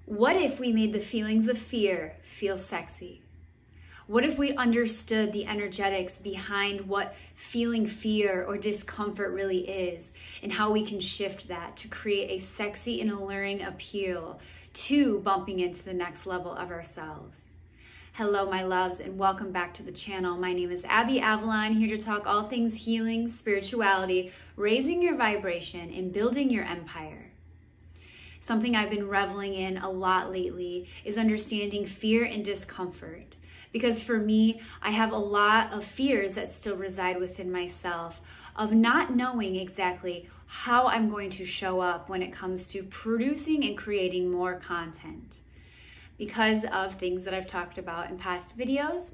What if we made the feelings of fear feel sexy? What if we understood the energetics behind what feeling fear or discomfort really is, and how we can shift that to create a sexy and alluring appeal to bumping into the next level of ourselves? Hello, my loves, and welcome back to the channel. My name is Abby Avalon, here to talk all things healing, spirituality, raising your vibration, and building your empire. Something I've been reveling in a lot lately is understanding fear and discomfort. Because for me, I have a lot of fears that still reside within myself of not knowing exactly how I'm going to show up when it comes to producing and creating more content. Because of things that I've talked about in past videos,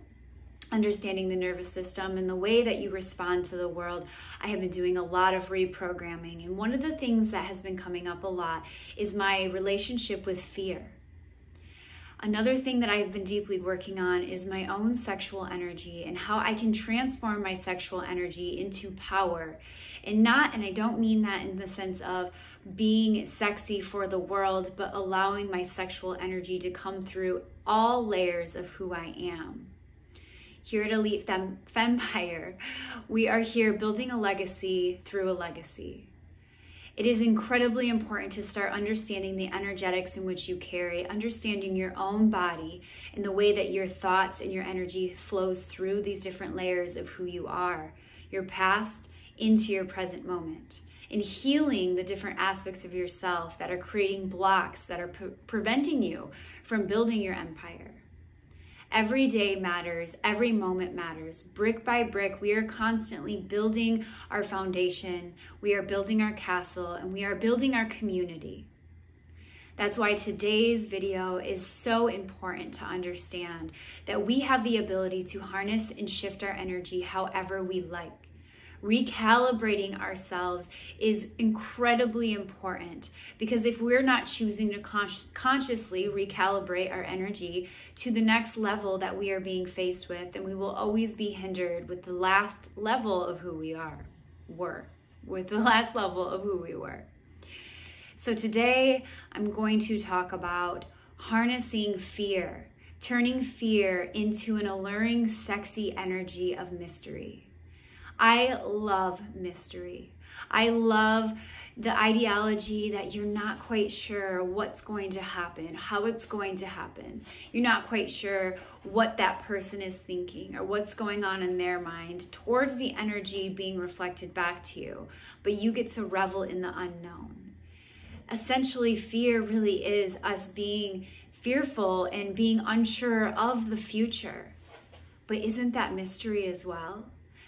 understanding the nervous system and the way that you respond to the world, I have been doing a lot of reprogramming. And one of the things that has been coming up a lot is my relationship with fear. Another thing that I've been deeply working on is my own sexual energy and how I can transform my sexual energy into power. And I don't mean that in the sense of being sexy for the world, but allowing my sexual energy to come through all layers of who I am. Here at 𝘤𝘵𝘴𝘵, we are here building a legacy through a legacy. It is incredibly important to start understanding the energetics in which you carry, understanding your own body and the way that your thoughts and your energy flows through these different layers of who you are, your past into your present moment, and healing the different aspects of yourself that are creating blocks that are preventing you from building your empire. Every day matters, every moment matters. Brick by brick, we are constantly building our foundation, we are building our castle, and we are building our community. That's why today's video is so important to understand that we have the ability to harness and shift our energy however we like. Recalibrating ourselves is incredibly important, because if we're not choosing to consciously recalibrate our energy to the next level that we are being faced with, then we will always be hindered with the last level of who we were. So today I'm going to talk about harnessing fear, turning fear into an alluring, sexy energy of mystery. I love mystery. I love the ideology that you're not quite sure what's going to happen, how it's going to happen. You're not quite sure what that person is thinking or what's going on in their mind towards the energy being reflected back to you, but you get to revel in the unknown. Essentially, fear really is us being fearful and being unsure of the future. But isn't that mystery as well?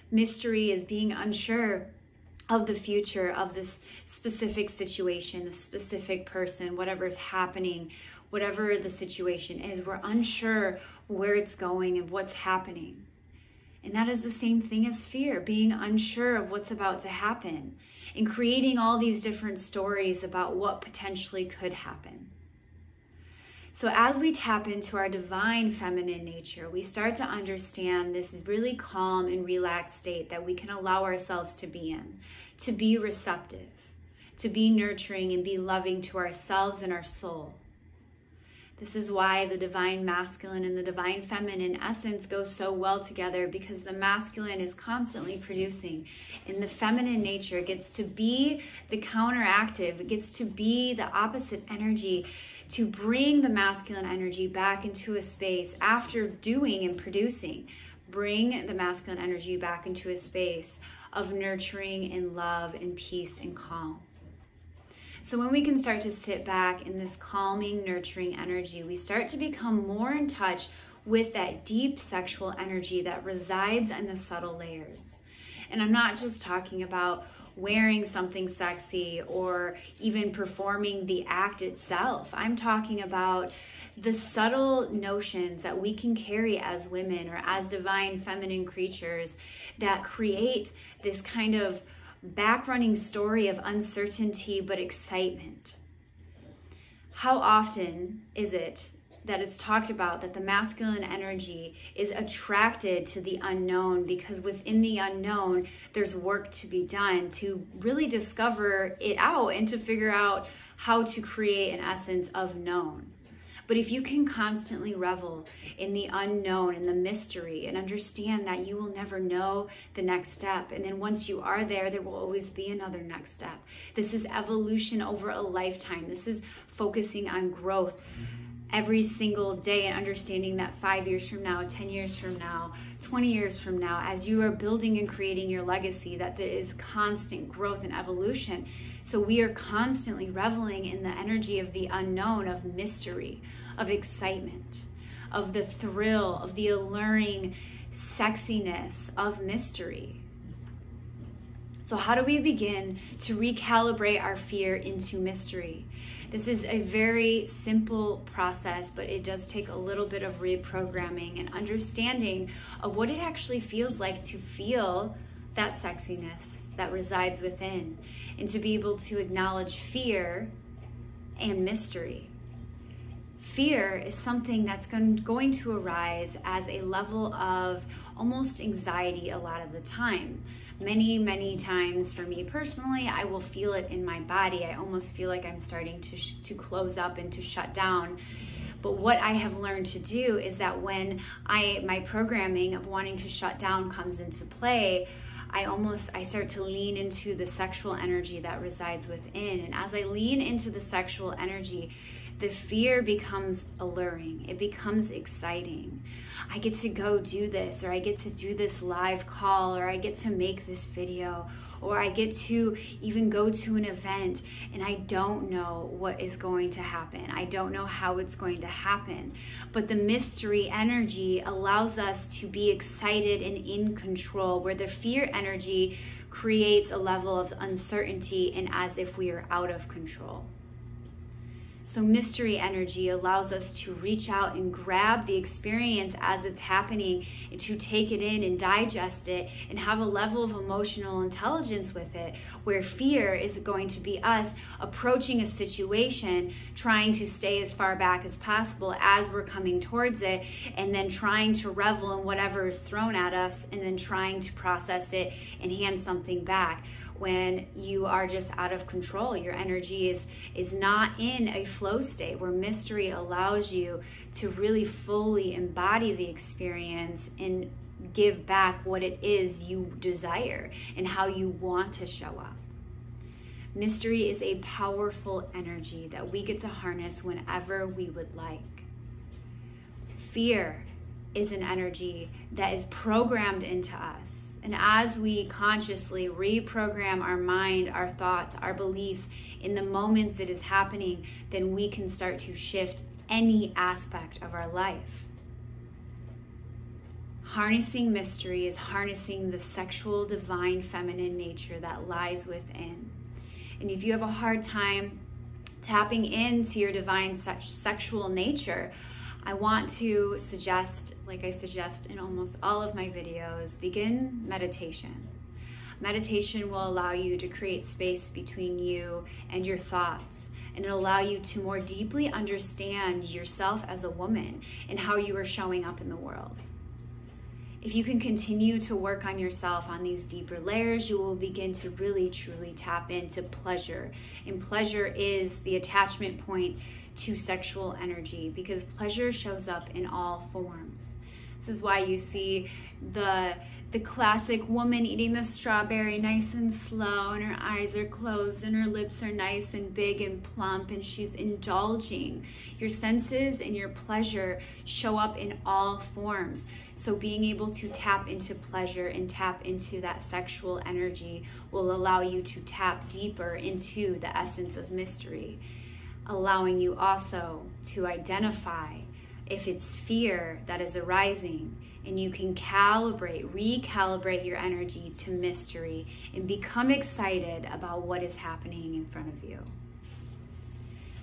Mystery is being unsure of the future of this specific situation, the specific person, whatever is happening, whatever the situation is. We're unsure where it's going and what's happening. And that is the same thing as fear, being unsure of what's about to happen and creating all these different stories about what potentially could happen. So as we tap into our divine feminine nature, we start to understand this really calm and relaxed state that we can allow ourselves to be in, to be receptive, to be nurturing and be loving to ourselves and our soul. This is why the divine masculine and the divine feminine essence go so well together, because the masculine is constantly producing and the feminine nature gets to be the counteractive, it gets to be the opposite energy, to bring the masculine energy back into a space after doing and producing. Bring the masculine energy back into a space of nurturing and love and peace and calm. So when we can start to sit back in this calming, nurturing energy, we start to become more in touch with that deep sexual energy that resides in the subtle layers. And I'm not just talking about wearing something sexy or even performing the act itself. I'm talking about the subtle notions that we can carry as women or as divine feminine creatures that create this kind of backrunning story of uncertainty but excitement. How often is it that it's talked about that the masculine energy is attracted to the unknown, because within the unknown, there's work to be done to really discover it out and to figure out how to create an essence of known. But if you can constantly revel in the unknown and the mystery and understand that you will never know the next step, and then once you are there, there will always be another next step. This is evolution over a lifetime. This is focusing on growth every single day and understanding that 5 years from now, 10 years from now, 20 years from now, as you are building and creating your legacy, that there is constant growth and evolution. So we are constantly reveling in the energy of the unknown, of mystery, of excitement, of the thrill, of the alluring sexiness of mystery. So how do we begin to recalibrate our fear into mystery? This is a very simple process, but it does take a little bit of reprogramming and understanding of what it actually feels like to feel that sexiness that resides within, and to be able to acknowledge fear and mystery. Fear is something that's going to arise as a level of almost anxiety a lot of the time. Many times for me personally, I will feel it in my body. I almost feel like I'm starting to close up and to shut down. But what I have learned to do is that when my programming of wanting to shut down comes into play, I start to lean into the sexual energy that resides within. And as I lean into the sexual energy, the fear becomes alluring. It becomes exciting. I get to go do this, or I get to do this live call, or I get to make this video, or I get to even go to an event, and I don't know what is going to happen. I don't know how it's going to happen. But the mystery energy allows us to be excited and in control, where the fear energy creates a level of uncertainty and as if we are out of control. So mystery energy allows us to reach out and grab the experience as it's happening, and to take it in and digest it and have a level of emotional intelligence with it, where fear is going to be us approaching a situation, trying to stay as far back as possible as we're coming towards it, and then trying to revel in whatever is thrown at us, and then trying to process it and hand something back. When you are just out of control, your energy is not in a flow state, where mystery allows you to really fully embody the experience and give back what it is you desire and how you want to show up. Mystery is a powerful energy that we get to harness whenever we would like. Fear is an energy that is programmed into us. And as we consciously reprogram our mind, our thoughts, our beliefs in the moments it is happening, then we can start to shift any aspect of our life. Harnessing mystery is harnessing the sexual, divine, feminine nature that lies within. And if you have a hard time tapping into your divine sexual nature, I want to suggest, like I suggest in almost all of my videos, begin meditation. Meditation will allow you to create space between you and your thoughts, and it'll allow you to more deeply understand yourself as a woman and how you are showing up in the world. If you can continue to work on yourself on these deeper layers, you will begin to really truly tap into pleasure. And pleasure is the attachment point to sexual energy, because pleasure shows up in all forms. This is why you see the classic woman eating the strawberry nice and slow, and her eyes are closed and her lips are nice and big and plump, and she's indulging. Your senses and your pleasure show up in all forms. So being able to tap into pleasure and tap into that sexual energy will allow you to tap deeper into the essence of mystery, allowing you also to identify if it's fear that is arising, and you can recalibrate your energy to mystery and become excited about what is happening in front of you.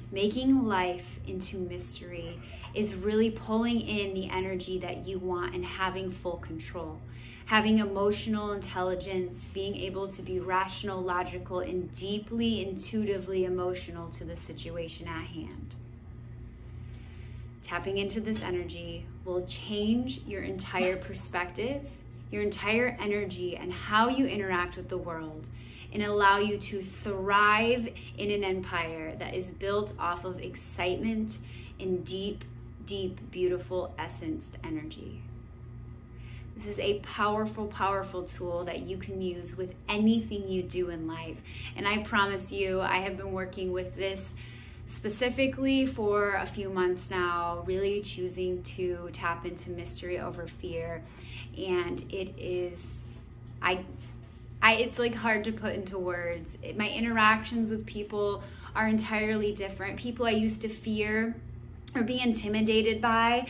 Making life into mystery is really pulling in the energy that you want and having full control. Having emotional intelligence, being able to be rational, logical, and deeply intuitively emotional to the situation at hand. Tapping into this energy will change your entire perspective, your entire energy, and how you interact with the world, and allow you to thrive in an empire that is built off of excitement in deep, deep, beautiful, essenced energy. This is a powerful, powerful tool that you can use with anything you do in life. And I promise you, I have been working with this specifically for a few months now, really choosing to tap into mystery over fear. And it is, it's like hard to put into words. My interactions with people are entirely different. People I used to fear or be intimidated by,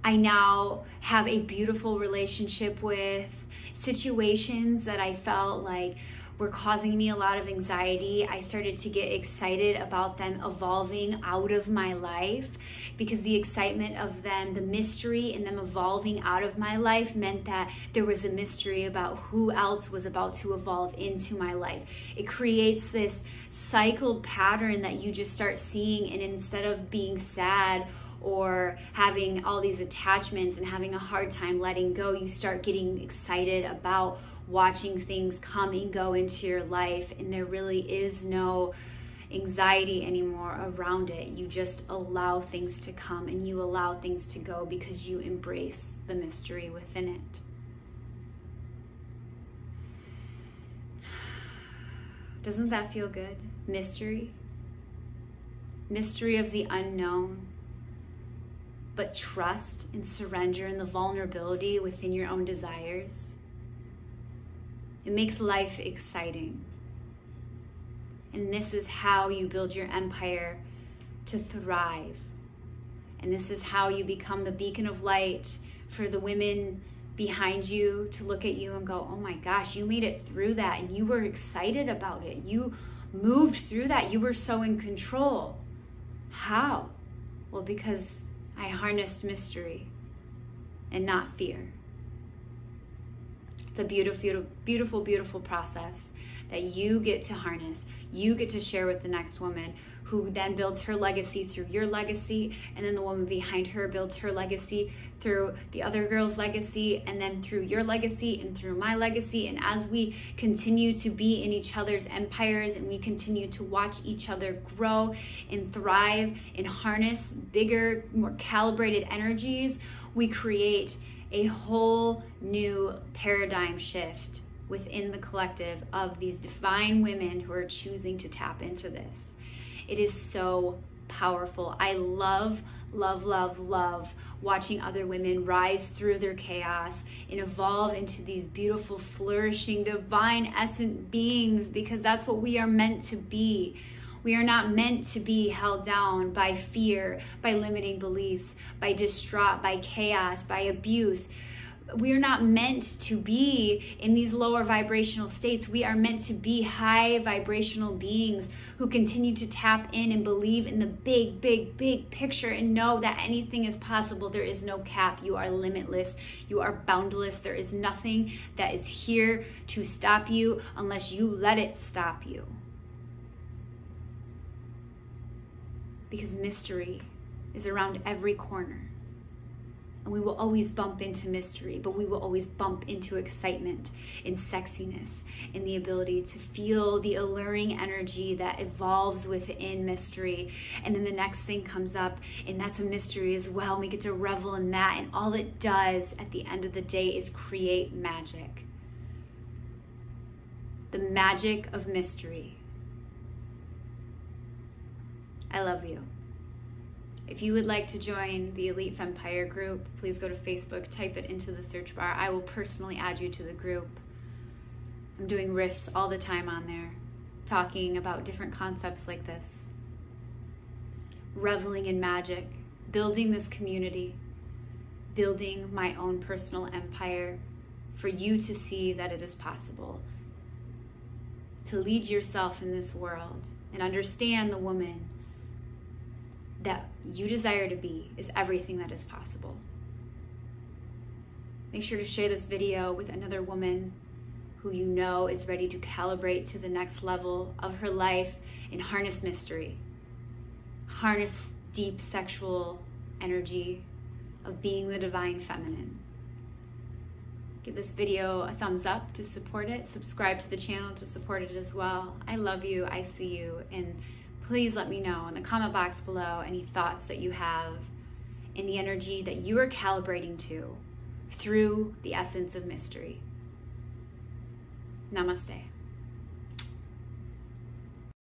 I now have a beautiful relationship with. Situations that I felt like were causing me a lot of anxiety, I started to get excited about them evolving out of my life, because the excitement of them, the mystery in them evolving out of my life, meant that there was a mystery about who else was about to evolve into my life. It creates this cycled pattern that you just start seeing, and instead of being sad or having all these attachments and having a hard time letting go, you start getting excited about watching things come and go into your life, and there really is no anxiety anymore around it. You just allow things to come and you allow things to go because you embrace the mystery within it. Doesn't that feel good? Mystery. Mystery of the unknown. But trust and surrender and the vulnerability within your own desires. It makes life exciting. And this is how you build your empire to thrive. And this is how you become the beacon of light for the women behind you to look at you and go, oh my gosh, you made it through that and you were excited about it. You moved through that. You were so in control. How? Well, because I harnessed mystery and not fear. It's a beautiful, beautiful, beautiful process that you get to harness. You get to share with the next woman, who then builds her legacy through your legacy, and then the woman behind her builds her legacy through the other girl's legacy, and then through your legacy and through my legacy. And as we continue to be in each other's empires and we continue to watch each other grow and thrive and harness bigger, more calibrated energies, we create a whole new paradigm shift within the collective of these divine women who are choosing to tap into this. It is so powerful. I love, love, love, love watching other women rise through their chaos and evolve into these beautiful, flourishing, divine, essence beings, because that's what we are meant to be. We are not meant to be held down by fear, by limiting beliefs, by distraught, by chaos, by abuse. We are not meant to be in these lower vibrational states. We are meant to be high vibrational beings who continue to tap in and believe in the big, big, big picture and know that anything is possible. There is no cap. You are limitless. You are boundless. There is nothing that is here to stop you unless you let it stop you. Because mystery is around every corner. And we will always bump into mystery, but we will always bump into excitement and sexiness and the ability to feel the alluring energy that evolves within mystery. And then the next thing comes up, and that's a mystery as well. And we get to revel in that. And all it does at the end of the day is create magic. The magic of mystery. I love you. If you would like to join the Elite Fempire group, please go to Facebook, type it into the search bar. I will personally add you to the group. I'm doing riffs all the time on there, talking about different concepts like this. Reveling in magic, building this community, building my own personal empire for you to see that it is possible to lead yourself in this world and understand the woman that you desire to be is everything that is possible. Make sure to share this video with another woman who you know is ready to calibrate to the next level of her life and harness mystery. Harness deep sexual energy of being the divine feminine. Give this video a thumbs up to support it. Subscribe to the channel to support it as well. I love you. I see you. And please let me know in the comment box below any thoughts that you have in the energy that you are calibrating to through the essence of mystery. Namaste.